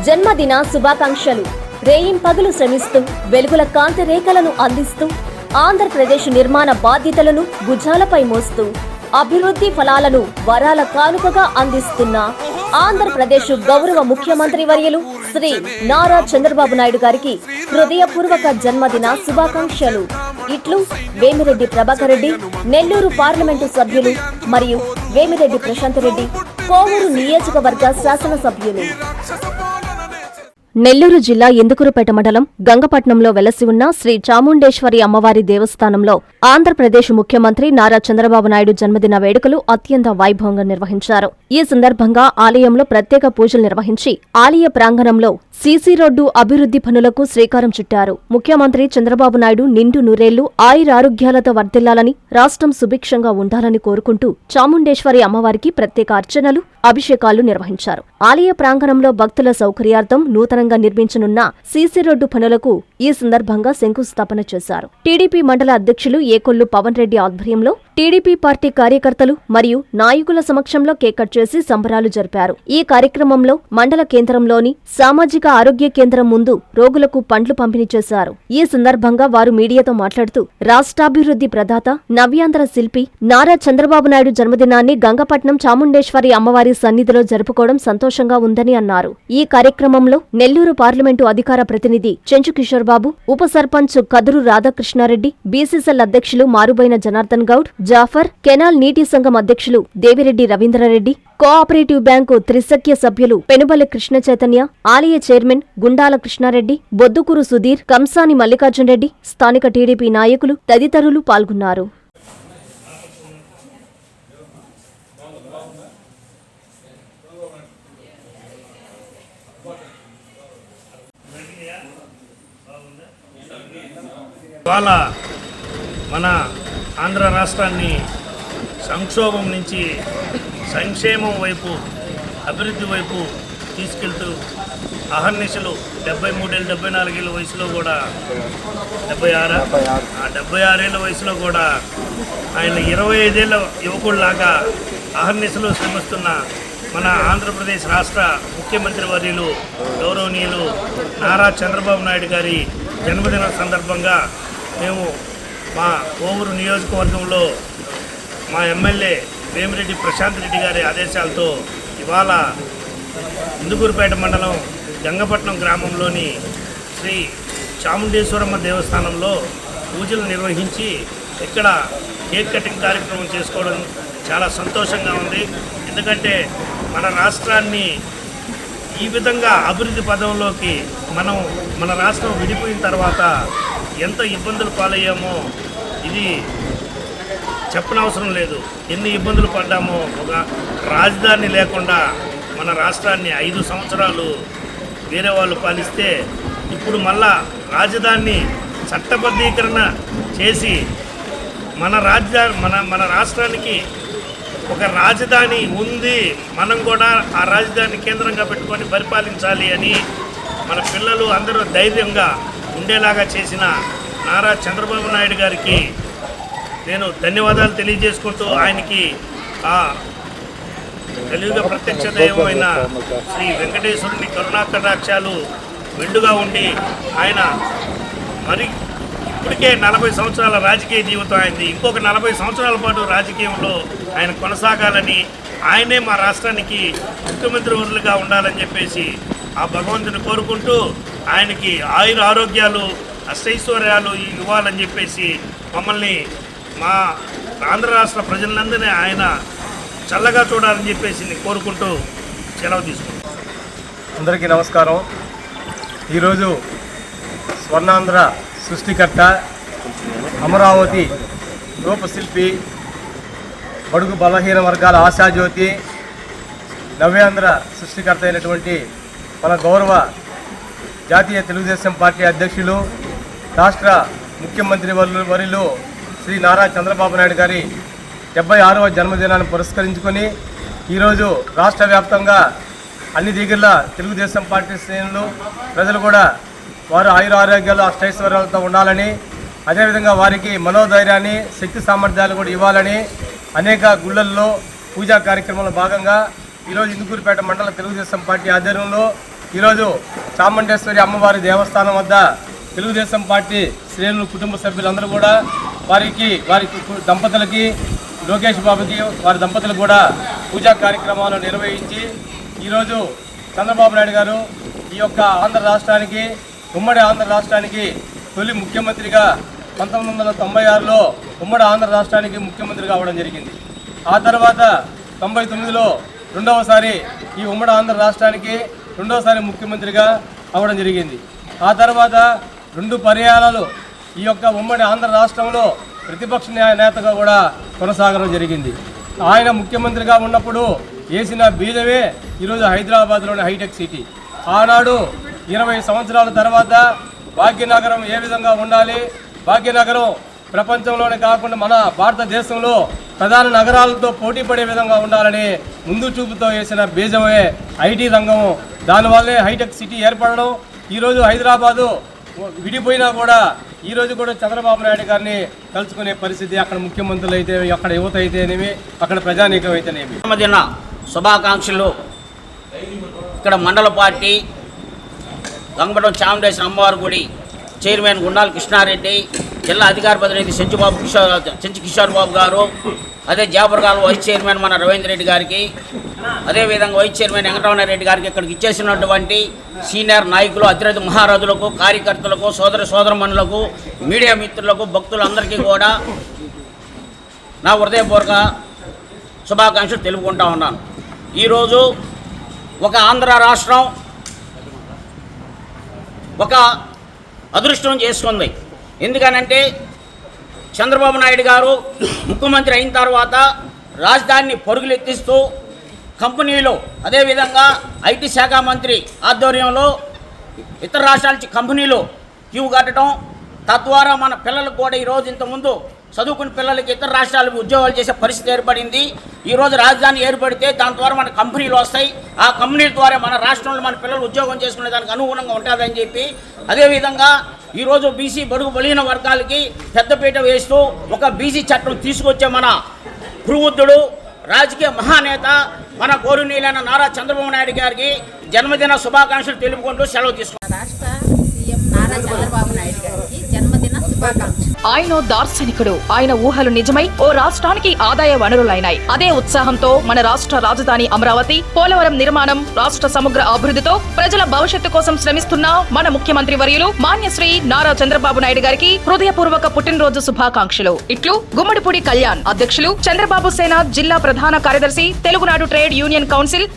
జన్మదిన శుభాకాంక్షలు. రేయింపగలు శ్రమిస్తూ వెలుగుల కాంతి రేఖలను అందిస్తూ ఆంధ్రప్రదేశ్ నిర్మాణ బాధ్యతలను భుజాలపై మోస్తూ అభివృద్ధి ఫలాలను వరాల కానుకగా అందిస్తున్న ఆంధ్రప్రదేశ్ గౌరవ ముఖ్యమంత్రి వర్యులు శ్రీ నారా చంద్రబాబు నాయుడు గారికి హృదయపూర్వక జన్మదిన శుభాకాంక్షలు. ఇట్లు వేమిరెడ్డి ప్రభాకర్ రెడ్డి, నెల్లూరు పార్లమెంటు సభ్యులు మరియు వేమిరెడ్డి ప్రశాంత్ రెడ్డి, కోవూరు నియోజకవర్గ శాసనసభ్యులు. నెల్లూరు జిల్లా ఇందుకూరుపేట మండలం గంగపట్నంలో వెలసి ఉన్న శ్రీ చాముండేశ్వరి అమ్మవారి దేవస్థానంలో ఆంధ్రప్రదేశ్ ముఖ్యమంత్రి నారా చంద్రబాబు నాయుడు జన్మదిన వేడుకలు అత్యంత వైభవంగా నిర్వహించారు. ఈ సందర్భంగా ఆలయంలో ప్రత్యేక పూజలు నిర్వహించి ఆలయ ప్రాంగణంలో సీసీ రోడ్డు అభివృద్ధి పనులకు శ్రీకారం చుట్టారు. ముఖ్యమంత్రి చంద్రబాబు నాయుడు నిండు నూరేళ్లు ఆయురారోగ్యాలతో వర్ధిల్లాలని, రాష్ట్రం సుభిక్షంగా ఉండాలని కోరుకుంటూ చాముండేశ్వరి అమ్మవారికి ప్రత్యేక అర్చనలు, అభిషేకాలు నిర్వహించారు. ఆలయ ప్రాంగణంలో భక్తుల సౌకర్యార్థం నూతనంగా నిర్మించనున్న సీసీ రోడ్డు పనులకు ఈ సందర్భంగా శంకుస్థాపన చేశారు. టీడీపీ మండల అధ్యక్షులు ఏకొల్లు పవన్ రెడ్డి ఆధ్వర్యంలో టీడీపీ పార్టీ కార్యకర్తలు మరియు నాయకుల సమక్షంలో కేక్ కట్ చేసి సంబరాలు జరిపారు. ఈ కార్యక్రమంలో మండల కేంద్రంలోని సామాజిక ఆరోగ్య కేంద్రం ముందు రోగులకు పండ్లు పంపిణీ చేశారు. ఈ సందర్భంగా వారు మీడియాతో మాట్లాడుతూ రాష్ట్రాభివృద్ధి ప్రదాత, నవ్యాంధ్ర శిల్పి నారా చంద్రబాబు నాయుడు జన్మదినాన్ని గంగపట్నం చాముండేశ్వరి అమ్మవారి సన్నిధిలో జరుపుకోవడం సంతోషంగా ఉందని అన్నారు. ఈ కార్యక్రమంలో నెల్లూరు పార్లమెంటు అధికార ప్రతినిధి చెంచు కిషోర్ బాబు, ఉప సర్పంచ్ కదురు రాధాకృష్ణారెడ్డి, బీసీసీఎల్ అధ్యక్షులు మారుబైన జనార్దన్ గౌడ్, జాఫర్, కెనాల్ నీటి సంఘం అధ్యక్షులు దేవిరెడ్డి రవీంద్రారెడ్డి, కోఆపరేటివ్ బ్యాంకు త్రిసఖ్య సభ్యులు పెనుబల్లి కృష్ణ చైతన్య, ఆలయ చైర్మన్ గుండాల కృష్ణారెడ్డి, బొద్దుకూరు సుధీర్, కంసాని మల్లికార్జున్ రెడ్డి, స్థానిక టీడీపీ నాయకులు తదితరులు పాల్గొన్నారు. ఇవాళ మన ఆంధ్ర రాష్ట్రాన్ని సంక్షోభం నుంచి సంక్షేమం వైపు, అభివృద్ధి వైపు తీసుకెళ్తూ అహర్నిశలు 73 ఏళ్ళు 74 ఏళ్ళ వయసులో కూడా 76 ఏళ్ళ వయసులో కూడా ఆయన 25 ఏళ్ళ యువకుడిలాగా అహర్నిశలు శ్రమిస్తున్న మన ఆంధ్రప్రదేశ్ రాష్ట్ర ముఖ్యమంత్రి వర్యులు గౌరవనీయులు నారా చంద్రబాబు నాయుడు గారి జన్మదిన సందర్భంగా మేము మా కోవూరు నియోజకవర్గంలో మా ఎమ్మెల్యే వేమిరెడ్డి ప్రశాంత్ రెడ్డి గారి ఆదేశాలతో ఇవాళ ఇందుకూరుపేట మండలం గంగపట్నం గ్రామంలోని శ్రీ చాముండేశ్వరమ్మ దేవస్థానంలో పూజలు నిర్వహించి ఇక్కడ కేక్ కటింగ్ కార్యక్రమం చేసుకోవడం చాలా సంతోషంగా ఉంది. ఎందుకంటే మన రాష్ట్రాన్ని ఈ విధంగా అభివృద్ధి పదంలోకి మన రాష్ట్రం విడిపోయిన తర్వాత ఎంత ఇబ్బందులు పాలయ్యామో ఇది చెప్పనవసరం లేదు. ఎన్ని ఇబ్బందులు పడ్డామో. ఒక రాజధాని లేకుండా మన రాష్ట్రాన్ని 5 సంవత్సరాలు వేరే వాళ్ళు పాలిస్తే ఇప్పుడు మళ్ళా రాజధాని చట్టబద్ధీకరణ చేసి మన రాష్ట్రానికి ఒక రాజధాని ఉంది, మనం కూడా ఆ రాజధాని కేంద్రంగా పెట్టుకొని పరిపాలించాలి అని మన పిల్లలు అందరూ ధైర్యంగా ఉండేలాగా చేసిన నారా చంద్రబాబు నాయుడు గారికి నేను ధన్యవాదాలు తెలియజేసుకుంటూ ఆయనకి ఆ కలియుగ ప్రత్యక్ష దైవమైన శ్రీ వెంకటేశ్వరుని కరుణాకటాక్షాలు మెండుగా ఉండి ఆయన మరి ఇప్పటికే 40 సంవత్సరాల రాజకీయ జీవితం అయింది. ఇంకొక 40 సంవత్సరాల పాటు రాజకీయంలో ఆయన కొనసాగాలని, ఆయనే మా రాష్ట్రానికి ముఖ్యమంత్రి వర్యులుగా ఉండాలని చెప్పేసి ఆ భగవంతుని కోరుకుంటూ ఆయనకి ఆయుర ఆరోగ్యాలు, అష్టైశ్వర్యాలు ఇవ్వాలని చెప్పేసి మమ్మల్ని, మా ఆంధ్ర రాష్ట్ర ప్రజలందరినీ ఆయన చల్లగా చూడాలని చెప్పేసి కోరుకుంటూ సెలవు తీసుకుంటాం. అందరికీ నమస్కారం. ఈరోజు స్వర్ణాంధ్ర సృష్టికర్త, అమరావతి రూపశిల్పి, బడుగు బలహీన వర్గాల ఆశాజ్యోతి, నవ్యాంధ్ర సృష్టికర్త అయినటువంటి మన గౌరవ జాతీయ తెలుగుదేశం పార్టీ అధ్యక్షులు, రాష్ట్ర ముఖ్యమంత్రి వర్యులు శ్రీ నారా చంద్రబాబు నాయుడు గారి 76వ జన్మదినాన్ని పురస్కరించుకొని ఈరోజు రాష్ట్ర వ్యాప్తంగా అన్ని దగ్గరలో తెలుగుదేశం పార్టీ శ్రేణులు ప్రజలు కూడా వారు ఆయుర ఆరోగ్యాలు, అష్టైశ్వర్యాలతో ఉండాలని, అదేవిధంగా వారికి మనోధైర్యాన్ని, శక్తి సామర్థ్యాలు కూడా ఇవ్వాలని అనేక గుళ్ళల్లో పూజా కార్యక్రమంలో భాగంగా ఈరోజు ఇందుకూరుపేట మండల తెలుగుదేశం పార్టీ ఆధ్వర్యంలో ఈరోజు చాముండేశ్వరి అమ్మవారి దేవస్థానం వద్ద తెలుగుదేశం పార్టీ శ్రేణులు కుటుంబ సభ్యులందరూ కూడా వారి దంపతులకి లోకేష్ బాబుకి వారి దంపతులకు కూడా పూజా కార్యక్రమాలు నిర్వహించి ఈరోజు చంద్రబాబు నాయుడు గారు ఈ యొక్క ఆంధ్ర రాష్ట్రానికి ఉమ్మడి ఆంధ్ర రాష్ట్రానికి తొలి ముఖ్యమంత్రిగా 1996లో ఉమ్మడి ఆంధ్ర రాష్ట్రానికి ముఖ్యమంత్రిగా అవ్వడం జరిగింది. ఆ తర్వాత 99లో రెండవసారి ఈ ఉమ్మడి ఆంధ్ర రాష్ట్రానికి రెండవసారి ముఖ్యమంత్రిగా అవ్వడం జరిగింది. ఆ తర్వాత 2 పర్యాయాలు ఈ యొక్క ఉమ్మడి ఆంధ్ర రాష్ట్రంలో ప్రతిపక్ష నేతగా కూడా కొనసాగడం జరిగింది. ఆయన ముఖ్యమంత్రిగా ఉన్నప్పుడు వేసిన బీజమే ఈరోజు హైదరాబాద్లోని హైటెక్ సిటీ. ఆనాడు 20 సంవత్సరాల తర్వాత భాగ్యనగరం ఏ విధంగా ఉండాలి, భాగ్యనగరం ప్రపంచంలోనే కాకుండా మన భారతదేశంలో ప్రధాన నగరాలతో పోటీ పడే విధంగా ఉండాలని ముందు చూపుతో వేసిన బీజమే ఐటీ రంగం. దానివల్లే హైటెక్ సిటీ ఏర్పడడం. ఈరోజు హైదరాబాదు విడిపోయినా కూడా ఈరోజు కూడా చంద్రబాబు నాయుడు గారిని కలుసుకునే పరిస్థితి అక్కడ ముఖ్యమంత్రులు అయితే, అక్కడ యువత అయితేనేమి, అక్కడ ప్రజానీకం అయితేనేమి. జన్మదిన శుభాకాంక్షలు. ఇక్కడ మండల పార్టీ గంగపట్నం చాముండేశ్వరి అమ్మవారి గుడి చైర్మన్ గుండాల కృష్ణారెడ్డి, జిల్లా అధికార ప్రతినిధి చెంచు కిషోర్ బాబు గారు, అదే జాబర్గాల్ వైస్ చైర్మన్ మన రవీంద్ర రెడ్డి గారికి, అదేవిధంగా వైస్ చైర్మన్ వెంకటరమణారెడ్డి గారికి, ఇక్కడికి ఇచ్చేసినటువంటి సీనియర్ నాయకులు, అతిరథి మహారాజులకు, కార్యకర్తలకు, సోదరమణులకు, మీడియా మిత్రులకు, భక్తులందరికీ కూడా నా హృదయపూర్వక శుభాకాంక్షలు తెలుపుకుంటా ఉన్నాను. ఈరోజు ఒక ఆంధ్ర రాష్ట్రం ఒక అదృష్టం చేసుకుంది. ఎందుకనంటే చంద్రబాబు నాయుడు గారు ముఖ్యమంత్రి అయిన తర్వాత రాజధానిని పరుగులెత్తిస్తూ కంపెనీలు, అదేవిధంగా ఐటీ శాఖ మంత్రి ఆధ్వర్యంలో ఇతర రాష్ట్రాల నుంచి కంపెనీలు క్యూ కట్టడం, తద్వారా మన పిల్లలకు కూడా ఈరోజు ఇంతకుముందు చదువుకున్న పిల్లలకి ఇతర రాష్ట్రాలకు ఉద్యోగాలు చేసే పరిస్థితి ఏర్పడింది. ఈరోజు రాజధాని ఏర్పడితే దాని ద్వారా మన కంపెనీలు వస్తాయి. ఆ కంపెనీల ద్వారా మన రాష్ట్రంలో మన పిల్లలు ఉద్యోగం చేసుకునే దానికి అనుగుణంగా ఉంటుందని చెప్పి, అదేవిధంగా ఈరోజు బీసీ బడుగు బలిగిన వర్గాలకి పెద్దపీట వేస్తూ ఒక బీసీ చట్టం తీసుకొచ్చే మన కురువృద్ధుడు, రాజకీయ మహానేత మన గౌరవనీయులైన నారా చంద్రబాబు నాయుడు గారికి జన్మదిన శుభాకాంక్షలు తెలుపుకుంటూ సెలవు తీసుకున్నాను. రాష్ట్ర సీఎం నారా చంద్రబాబు నాయుడు గారికి జన్మదిన శుభాకాంక్షలు. ఆయన దార్శనికుడు. ఆయన ఊహలు నిజమై ఓ రాష్ట్రానికి ఆదాయ వనరులైనాయి. అదే ఉత్సాహంతో మన రాష్ట్ర రాజధాని అమరావతి, పోలవరం నిర్మాణం, రాష్ట్ర సమగ్ర అభివృద్ధితో ప్రజల భవిష్యత్తు కోసం శ్రమిస్తున్న మన ముఖ్యమంత్రి వర్యులు మాన్యశ్రీ నారా చంద్రబాబు నాయుడు గారికి హృదయపూర్వక పుట్టినరోజు శుభాకాంక్షలు. ఇట్లు గుమ్మడిపూడి కళ్యాణ్, అధ్యక్షులు, చంద్రబాబు సేన జిల్లా ప్రధాన కార్యదర్శి, తెలుగునాడు ట్రేడ్ యూనియన్ కౌన్సిల్,